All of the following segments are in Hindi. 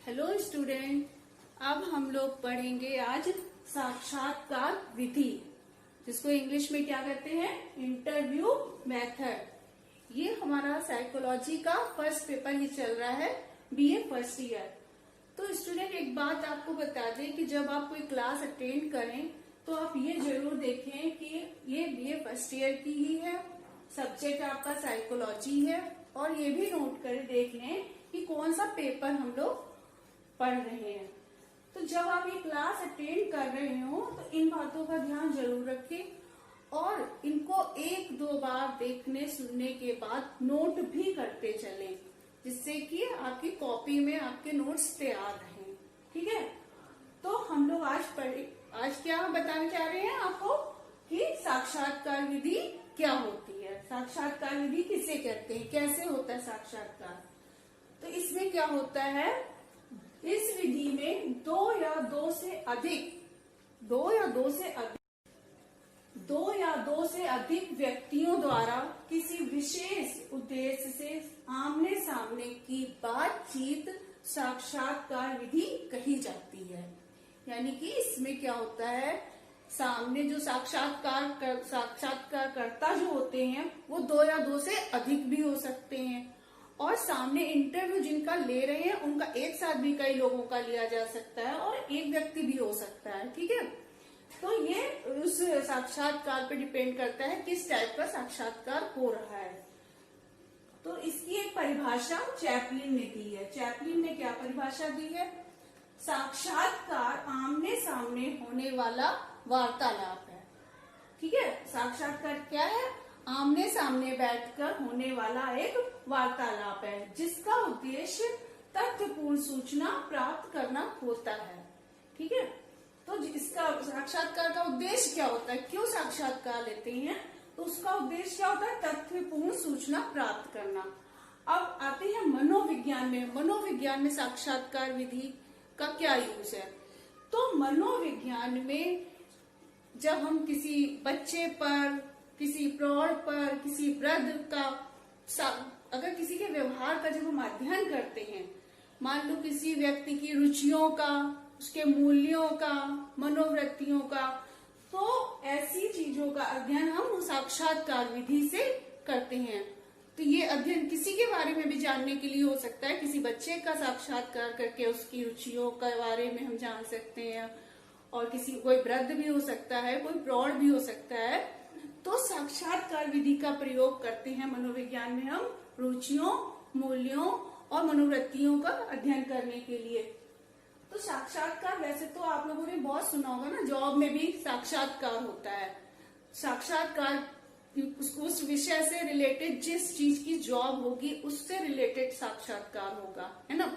हेलो स्टूडेंट, अब हम लोग पढ़ेंगे आज साक्षात्कार विधि, जिसको इंग्लिश में क्या कहते हैं, इंटरव्यू मेथड। ये हमारा साइकोलॉजी का फर्स्ट पेपर ही चल रहा है, बीए फर्स्ट ईयर। तो स्टूडेंट एक बात आपको बता दें कि जब आप कोई क्लास अटेंड करें तो आप ये जरूर देखें कि ये बीए फर्स्ट ईयर की ही है, सब्जेक्ट आपका साइकोलॉजी है, और ये भी नोट कर देख लें कि कौन सा पेपर हम लोग पढ़ रहे हैं। तो जब आप ये क्लास अटेंड कर रहे हो तो इन बातों का ध्यान जरूर रखें और इनको एक दो बार देखने सुनने के बाद नोट भी करते चलें, जिससे कि आपकी कॉपी में आपके नोट्स तैयार रहें। ठीक है, तो हम लोग आज क्या बताने जा रहे हैं आपको कि साक्षात्कार विधि क्या होती है, साक्षात्कार विधि किसे कहते हैं, कैसे होता है साक्षात्कार। तो इसमें क्या होता है, इस विधि में दो या दो से अधिक व्यक्तियों द्वारा किसी विशेष उद्देश्य से आमने सामने की बातचीत साक्षात्कार विधि कही जाती है। यानी कि इसमें क्या होता है, सामने जो साक्षात्कारकर्ता जो होते हैं वो दो या दो से अधिक भी हो सकते हैं, और सामने इंटरव्यू जिनका ले रहे हैं उनका एक साथ भी कई लोगों का लिया जा सकता है और एक व्यक्ति भी हो सकता है। ठीक है, तो ये उस साक्षात्कार पे डिपेंड करता है किस टाइप का साक्षात्कार हो रहा है। तो इसकी एक परिभाषा चैपलिन ने दी है। चैपलिन ने क्या परिभाषा दी है, साक्षात्कार आमने सामने होने वाला वार्तालाप है। ठीक है, साक्षात्कार क्या है, आमने सामने बैठकर होने वाला एक वार्तालाप है, जिसका उद्देश्य तथ्यपूर्ण सूचना प्राप्त करना होता है। ठीक है, तो इसका साक्षात्कार का उद्देश्य क्या होता है, क्यों साक्षात्कार लेते हैं, तो उसका उद्देश्य क्या होता है, तथ्यपूर्ण सूचना प्राप्त करना। अब आते हैं मनोविज्ञान में। मनोविज्ञान में साक्षात्कार विधि का क्या यूज है, तो मनोविज्ञान में जब हम किसी बच्चे पर, किसी प्रौढ़ पर, किसी वृद्ध का, अगर किसी के व्यवहार का जब हम अध्ययन करते हैं, मान लो किसी व्यक्ति की रुचियों का, उसके मूल्यों का, मनोवृत्तियों का, तो ऐसी चीजों का अध्ययन हम साक्षात्कार विधि से करते हैं। तो ये अध्ययन किसी के बारे में भी जानने के लिए हो सकता है, किसी बच्चे का साक्षात्कार करके उसकी रुचियों के बारे में हम जान सकते हैं, और कोई वृद्ध भी हो सकता है, कोई प्रौढ़ भी हो सकता है। तो साक्षात्कार विधि का प्रयोग करते हैं मनोविज्ञान में हम रुचियों, मूल्यों और मनोवृत्तियों का अध्ययन करने के लिए। तो साक्षात्कार वैसे तो आप लोगों ने बहुत सुना होगा ना, जॉब में भी साक्षात्कार होता है। साक्षात्कार उस विषय से रिलेटेड, जिस चीज की जॉब होगी उससे रिलेटेड साक्षात्कार होगा, है ना।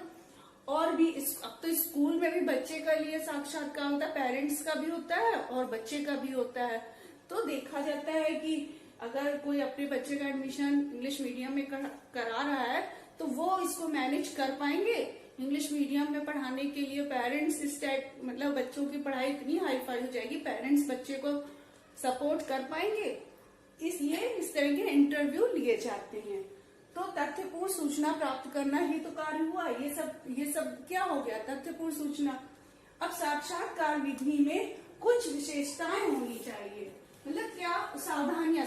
और भी अब तो स्कूल में भी बच्चे का लिए साक्षात्कार होता है, पेरेंट्स का भी होता है और बच्चे का भी होता है। तो देखा जाता है कि अगर कोई अपने बच्चे का एडमिशन इंग्लिश मीडियम में करा रहा है तो वो इसको मैनेज कर पाएंगे। इंग्लिश मीडियम में पढ़ाने के लिए पेरेंट्स इस टाइप, मतलब बच्चों की पढ़ाई इतनी हाई फाई हो जाएगी, पेरेंट्स बच्चे को सपोर्ट कर पाएंगे, इसलिए इस तरह के इंटरव्यू लिए जाते हैं। तो तथ्यपूर्ण सूचना प्राप्त करना ही तो कार्य हुआ। ये सब क्या हो गया, तथ्यपूर्ण सूचना। अब साक्षात्कार विधि में कुछ विशेषताएं होनी चाहिए, मतलब क्या सावधानियां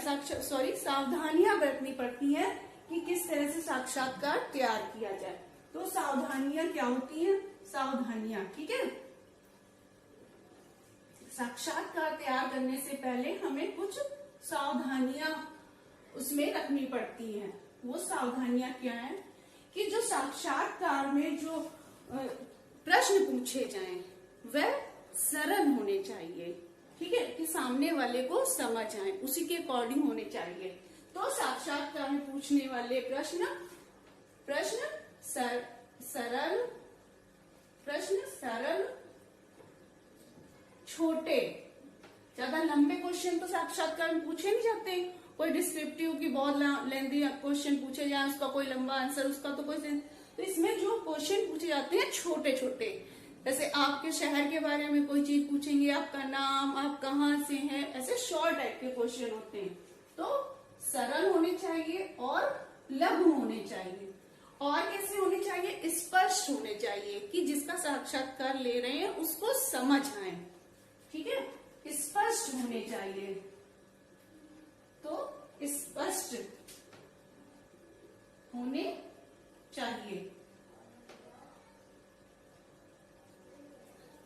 बरतनी पड़ती है कि किस तरह से साक्षात्कार तैयार किया जाए। तो सावधानियां क्या होती हैं, सावधानियां, ठीक है। साक्षात्कार तैयार करने से पहले हमें कुछ सावधानियां उसमें रखनी पड़ती हैं। वो सावधानियां क्या है कि जो साक्षात्कार में जो प्रश्न पूछे जाएं वह सरल होने चाहिए। ठीक है, कि सामने वाले को समझ आए, उसी के अकॉर्डिंग होने चाहिए। तो साक्षात्कार में पूछने वाले प्रश्न सरल, छोटे, ज्यादा लंबे क्वेश्चन तो साक्षात्कार में पूछे नहीं जाते। कोई डिस्क्रिप्टिव की बहुत लेंथी क्वेश्चन पूछे जाए, उसका कोई लंबा आंसर, उसका तो कोई, तो इसमें जो क्वेश्चन पूछे जाते हैं छोटे छोटे, जैसे आपके शहर के बारे में कोई चीज पूछेंगे, आपका नाम, आप कहाँ से हैं, ऐसे शॉर्ट टाइप के क्वेश्चन होते हैं। तो सरल होने चाहिए और लघु होने चाहिए। और कैसे होने चाहिए, स्पष्ट स्पष्ट होने चाहिए कि जिसका साक्षात्कार ले रहे हैं उसको समझ आए। ठीक है, स्पष्ट होने चाहिए। तो स्पष्ट होने चाहिए।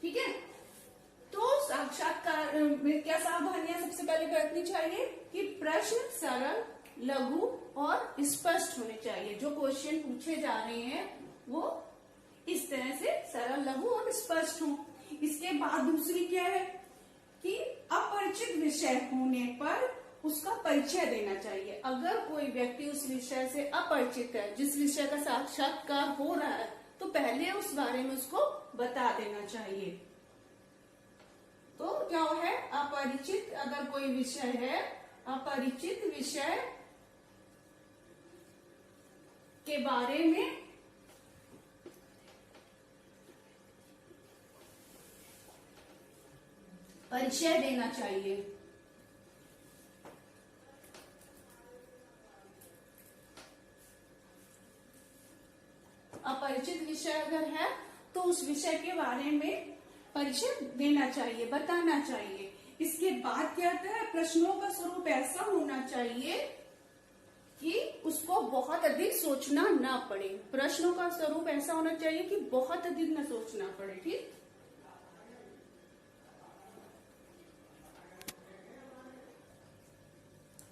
ठीक है, तो साक्षात्कार में क्या सावधानियां सबसे पहले बरतनी चाहिए कि प्रश्न सरल, लघु और स्पष्ट होने चाहिए। जो क्वेश्चन पूछे जा रहे हैं वो इस तरह से सरल, लघु और स्पष्ट हो। इसके बाद दूसरी क्या है कि अपरिचित विषय होने पर उसका परिचय देना चाहिए। अगर कोई व्यक्ति उस विषय से अपरिचित है, जिस विषय का साक्षात्कार हो रहा है, तो पहले उस बारे में उसको बता देना चाहिए। तो क्या है, अपरिचित अगर कोई विषय है, अपरिचित विषय के बारे में परिचय देना चाहिए। अपरिचित विषय अगर है तो उस विषय के बारे में परिचय देना चाहिए, बताना चाहिए। इसके बाद क्या आता है, प्रश्नों का स्वरूप ऐसा होना चाहिए कि उसको बहुत अधिक सोचना ना पड़े। प्रश्नों का स्वरूप ऐसा होना चाहिए कि बहुत अधिक ना सोचना पड़े। ठीक,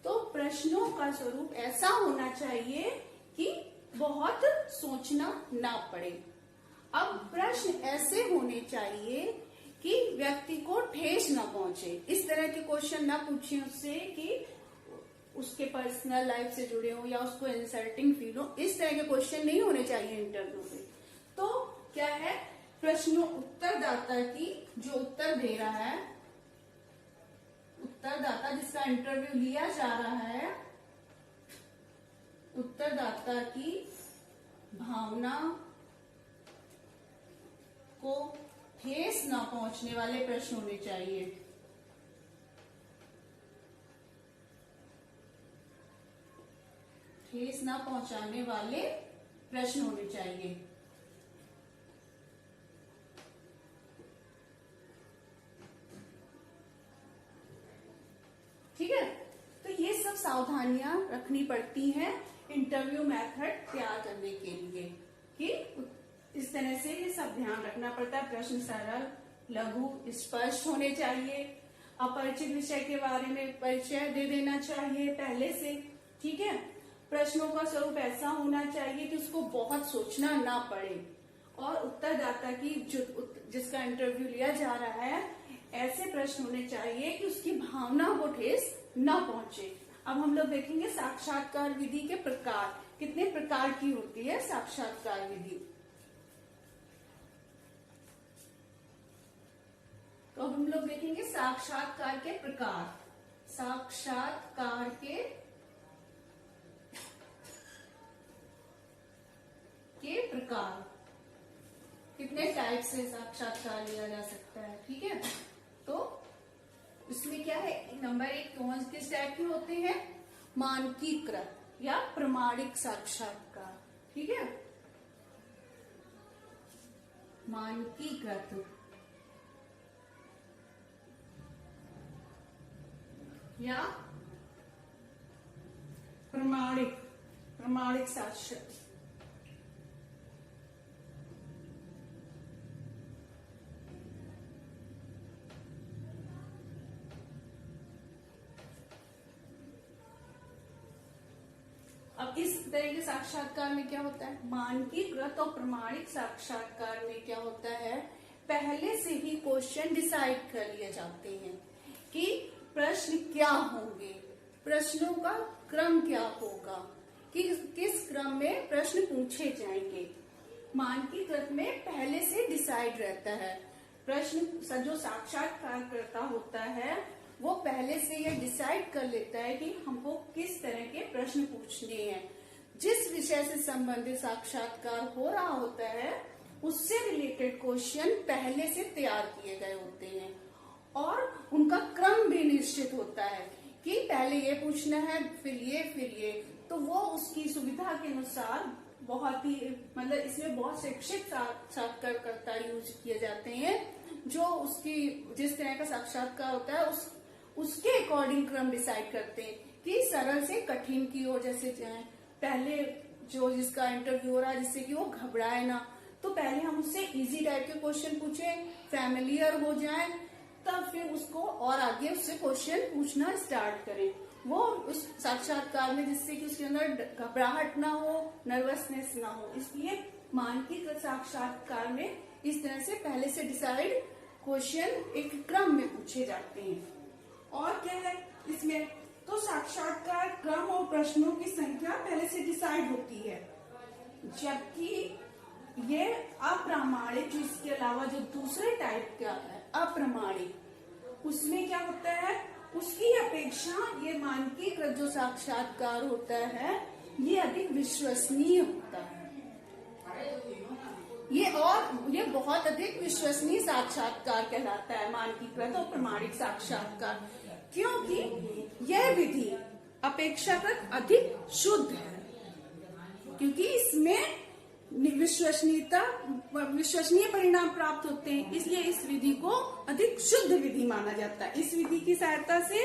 तो प्रश्नों का स्वरूप ऐसा होना चाहिए कि बहुत सोचना ना पड़े। अब प्रश्न ऐसे होने चाहिए कि व्यक्ति को ठेस ना पहुंचे। इस तरह के क्वेश्चन ना पूछे उससे कि उसके पर्सनल लाइफ से जुड़े हो या उसको इंसल्टिंग फील हो। इस तरह के क्वेश्चन नहीं होने चाहिए इंटरव्यू में। तो क्या है, प्रश्नों उत्तरदाता की जो उत्तर दे रहा है, उत्तरदाता जिसका इंटरव्यू लिया जा रहा है, उत्तरदाता की भावना को ठेस न पहुंचने वाले प्रश्न होने चाहिए। ठेस न पहुंचाने वाले प्रश्न होने चाहिए। ठीक है, तो ये सब सावधानियां रखनी पड़ती हैं इंटरव्यू मेथड तैयार करने के लिए कि इस तरह से ये सब ध्यान रखना पड़ता है। प्रश्न सरल, लघु, स्पष्ट होने चाहिए। अपरिचित विषय के बारे में परिचय दे देना चाहिए पहले से। ठीक है, प्रश्नों का स्वरूप ऐसा होना चाहिए कि उसको बहुत सोचना ना पड़े। और उत्तरदाता की जिसका इंटरव्यू लिया जा रहा है, ऐसे प्रश्न होने चाहिए कि उसकी भावना को ठेस न पहुंचे। अब हम लोग देखेंगे साक्षात्कार विधि के प्रकार। कितने प्रकार की होती है साक्षात्कार विधि? तो अब हम लोग देखेंगे साक्षात्कार के प्रकार। साक्षात्कार के प्रकार, कितने टाइप से साक्षात्कार लिया जा सकता है। ठीक है, तो इसमें क्या है, नंबर 1 कौन किस टाइप के होते हैं? मानकीकृत या प्रमाणिक साक्षात्कार। ठीक है, मानकीकृत या प्रमाणिक साक्षात्कार। अब इस तरह के साक्षात्कार में क्या होता है, मानकीकृत और प्रमाणिक साक्षात्कार में क्या होता है, पहले से ही क्वेश्चन डिसाइड कर लिए जाते हैं कि प्रश्न क्या होंगे, प्रश्नों का क्रम क्या होगा, कि किस क्रम में प्रश्न पूछे जाएंगे। मानकीकृत में पहले से डिसाइड रहता है। प्रश्न जो साक्षात्कारकर्ता होता है वो पहले से यह डिसाइड कर लेता है कि हमको किस तरह के प्रश्न पूछने हैं। जिस विषय से संबंधित साक्षात्कार हो रहा होता है उससे रिलेटेड क्वेश्चन पहले से तैयार किए गए होते हैं और उनका क्रम भी निश्चित होता है कि पहले ये पूछना है फिर ये। तो वो उसकी सुविधा के अनुसार बहुत ही मतलब इसमें बहुत शिक्षित साक्षात्कारकर्ता यूज किए जाते हैं, जो उसकी जिस तरह का साक्षात्कार होता है उसके अकॉर्डिंग क्रम डिसाइड करते हैं कि सरल से कठिन की ओर जैसे जाए। पहले जो जिसका इंटरव्यू हो रहा है जिससे कि वो घबराए ना, तो पहले हम उससे इजी टाइप के क्वेश्चन पूछे, फैमिलियर हो जाए, तब फिर उसको और आगे उससे क्वेश्चन पूछना स्टार्ट करें। वो उस साक्षात्कार में जिससे कि उसके अंदर घबराहट ना हो, नर्वसनेस ना हो। इसलिए मानकीकृत साक्षात्कार में इस तरह से पहले से डिसाइड क्वेश्चन एक क्रम में पूछे जाते हैं। और क्या है इसमें, तो साक्षात्कार क्रम और प्रश्नों की संख्या पहले से डिसाइड होती है, जबकि ये अप्रामाणिक, जिसके अलावा जो दूसरे टाइप का है अप्रामाणिक, उसमें क्या होता है, उसकी अपेक्षा ये मानकीकृत जो साक्षात्कार होता है ये अधिक विश्वसनीय होता है। ये बहुत अधिक विश्वसनीय साक्षात्कार कहलाता है, मानकीकृत और प्रमाणिक साक्षात्कार, क्योंकि यह विधि अपेक्षाकृत अधिक शुद्ध है, क्योंकि इसमें विश्वसनीय परिणाम प्राप्त होते हैं, इसलिए इस विधि को अधिक शुद्ध विधि माना जाता है। इस विधि की सहायता से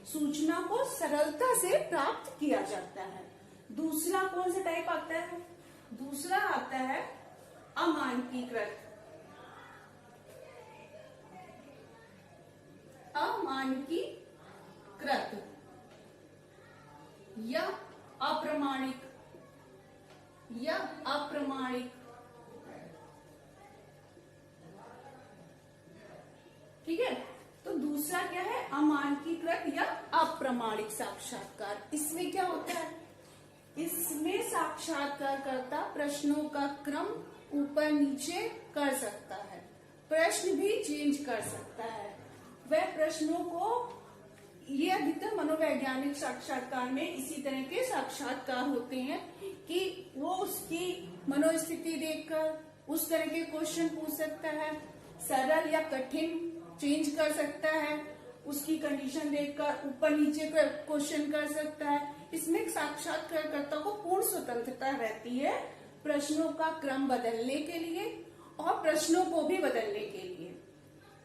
सूचना को सरलता से प्राप्त किया जाता है। दूसरा कौन सा टाइप आता है, दूसरा आता है अमानकीकृत। अमानकीकृत या अप्रमाणिक ठीक है। तो दूसरा क्या है, अमानकीकृत या अप्रमाणिक साक्षात्कार। इसमें क्या होता है, इसमें साक्षात्कारकर्ता प्रश्नों का क्रम ऊपर नीचे कर सकता है, प्रश्न भी चेंज कर सकता है। वह प्रश्नों को, ये अधिकतर मनोवैज्ञानिक साक्षात्कार में इसी तरह के साक्षात्कार होते हैं कि वो उसकी मनोस्थिति देखकर उस तरह के क्वेश्चन पूछ सकता है, सरल या कठिन चेंज कर सकता है, उसकी कंडीशन देखकर ऊपर नीचे क्वेश्चन कर सकता है। इसमें साक्षात्कारकर्ता को पूर्ण स्वतंत्रता रहती है प्रश्नों का क्रम बदलने के लिए और प्रश्नों को भी बदलने के लिए।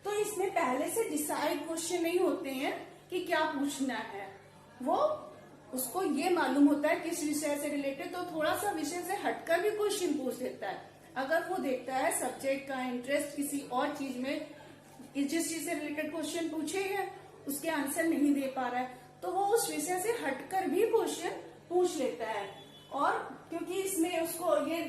तो इसमें पहले से डिसाइड क्वेश्चन नहीं होते हैं कि क्या पूछना है, वो उसको ये मालूम होता है किस विषय से रिलेटेड, तो थोड़ा सा विषय से हटकर भी क्वेश्चन पूछ लेता है। अगर वो देखता है सब्जेक्ट का इंटरेस्ट किसी और चीज में, जिस चीज से रिलेटेड क्वेश्चन पूछेगा उसके आंसर नहीं दे पा रहा है, तो वो उस विषय से हटकर भी क्वेश्चन पूछ लेता है। और क्योंकि इसमें उसको ये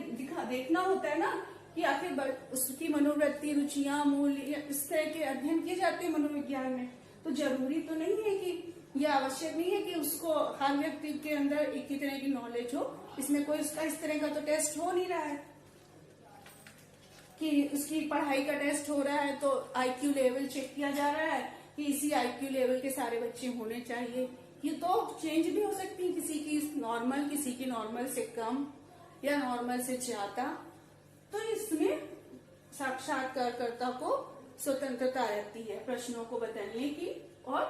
देखना होता है ना कि आखिर उसकी मनोवृत्ति, रुचियां, मूल्य, इस तरह के अध्ययन किए जाते हैं मनोविज्ञान में। तो जरूरी तो नहीं है कि यह आवश्यक नहीं है कि उसको हर व्यक्ति के अंदर एक ही तरह की नॉलेज हो। इसमें कोई उसका इस तरह का तो टेस्ट हो नहीं रहा है कि उसकी पढ़ाई का टेस्ट हो रहा है तो आईक्यू लेवल चेक किया जा रहा है कि इसी आईक्यू लेवल के सारे बच्चे होने चाहिए। ये तो चेंज भी हो सकती है, किसी की नॉर्मल, किसी की नॉर्मल से कम या नॉर्मल से ज्यादा। तो इसमें साक्षात्कारकर्ता को स्वतंत्रता रहती है प्रश्नों को बदलने की और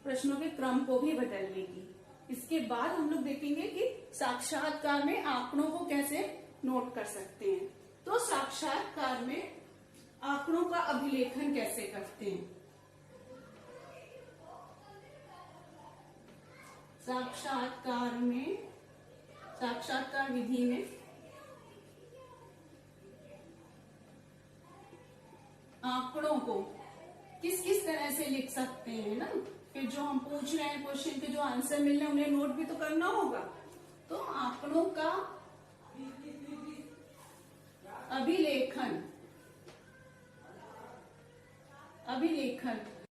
प्रश्नों के क्रम को भी बदलने की। इसके बाद हम लोग देखेंगे कि साक्षात्कार में आंकड़ों को कैसे नोट कर सकते हैं। तो साक्षात्कार में आंकड़ों का अभिलेखन कैसे करते हैं। साक्षात्कार विधि में आंकड़ों को किस किस तरह से लिख सकते हैं ना, फिर जो हम पूछ रहे हैं क्वेश्चन के जो आंसर मिल रहे हैं उन्हें नोट भी तो करना होगा। तो आंकड़ों का अभिलेखन